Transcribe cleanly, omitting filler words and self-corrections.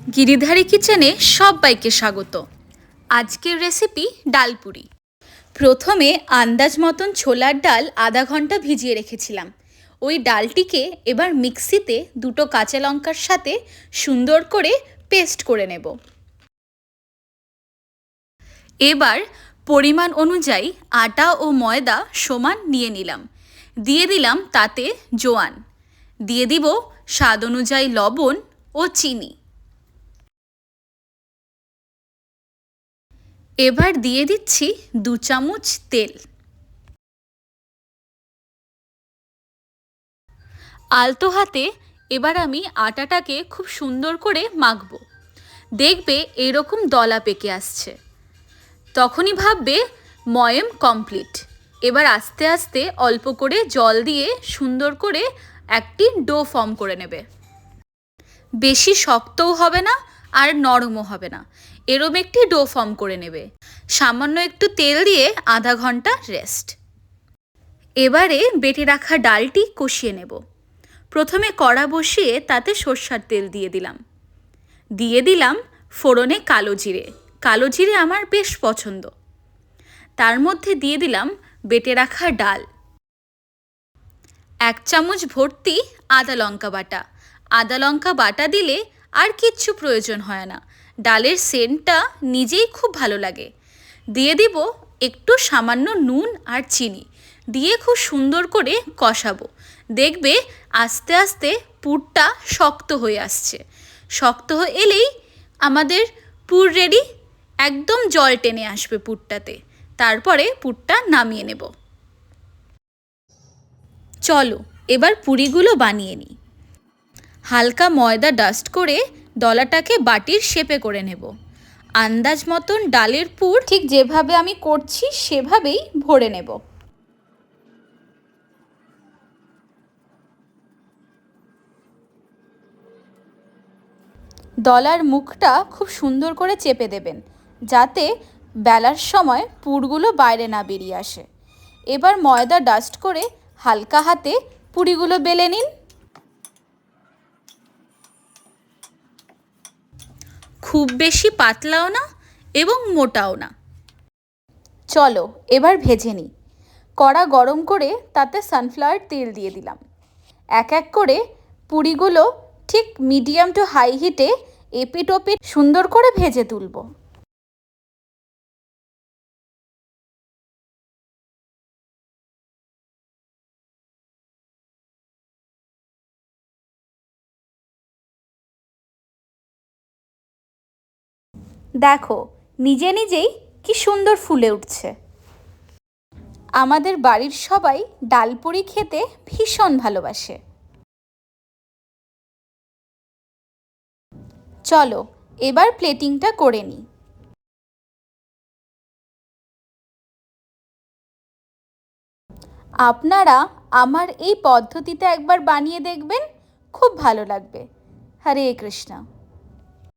গিরিধারী কিচেনে সবাইকে স্বাগত। আজকের রেসিপি ডালপুরি। প্রথমে আন্দাজ মতন ছোলার ডাল আধা ঘন্টা ভিজিয়ে রেখেছিলাম। ওই ডালটিকে এবার মিক্সিতে দুটো কাঁচা লঙ্কার সাথে সুন্দর করে পেস্ট করে নেব। এবার পরিমাণ অনুযায়ী আটা ও ময়দা সমান নিয়ে নিলাম। দিয়ে দিলাম তাতে জোয়ান, দিয়ে দিব স্বাদ অনুযায়ী লবণ ও চিনি। এবার দিয়ে দিচ্ছি 2 চামচ তেল। আলতো হাতে এবার আমি আটাটাকে খুব সুন্দর করে মাখবো। দেখবে এরকম দলা পেকে আসছে, তখনই ভাববে ময়ম কমপ্লিট। এবার আস্তে আস্তে অল্প করে জল দিয়ে সুন্দর করে একটি ডো ফর্ম করে নেবে। বেশি শক্তও হবে না আর নরমও হবে না, এরম একটি ডো ফর্ম করে নেবে। সামান্য একটু তেল দিয়ে আধা ঘন্টা রেস্ট। এবারে বেটে রাখা ডালটি কষিয়ে নেব। প্রথমে কড়া বসিয়ে তাতে সর্ষের তেল দিয়ে দিলাম ফোড়নে কালো জিরে। কালো জিরে আমার বেশ পছন্দ। তার মধ্যে দিয়ে দিলাম বেটে রাখা ডাল, 1 চামচ ভর্তি আদা লঙ্কা বাটা। আদা লঙ্কা বাটা দিলে আর কিচ্ছু প্রয়োজন হয় না, ডালের সেন্টটা নিজেই খুব ভালো লাগে। দিয়ে দিব একটু সামান্য নুন আর চিনি, দিয়ে খুব সুন্দর করে কষাবো। দেখবে আস্তে আস্তে পুরটা শক্ত হয়ে আসছে। শক্ত হয়ে এলেই আমাদের পুর রেডি। একদম জল টেনে আসবে পুরটাতে। তারপরে পুরটা নামিয়ে নেব। চলো এবার পুরিগুলো বানিয়ে নিই। হালকা ময়দা ডাস্ট করে দলাটাকে বাটির শেপে করে নেব। আন্দাজ মতন ডালের পুর ঠিক যেভাবে আমি করছি সেভাবেই ভরে নেব। দলার মুখটা খুব সুন্দর করে চেপে দেবেন, যাতে বেলার সময় পুরগুলো বাইরে না বেরিয়ে আসে। এবার ময়দা ডাস্ট করে হালকা হাতে পুরিগুলো বেলে নিন। খুব বেশি পাতলাও না এবং মোটাও না। চলো এবার ভেজে নিই। কড়া গরম করে তাতে সানফ্লাওয়ার তেল দিয়ে দিলাম। এক এক করে পুরিগুলো ঠিক মিডিয়াম টু হাই হিটে এপিট ওপিট সুন্দর করে ভেজে তুলব। দেখো নিজে নিজেই কি সুন্দর ফুলে উঠছে। আমাদের বাড়ির সবাই ডালপুরি খেতে ভীষণ ভালোবাসে। চলো এবার প্লেটিংটা করে নিই। আপনারা আমার এই পদ্ধতিতে একবার বানিয়ে দেখবেন, খুব ভালো লাগবে। হরে কৃষ্ণ।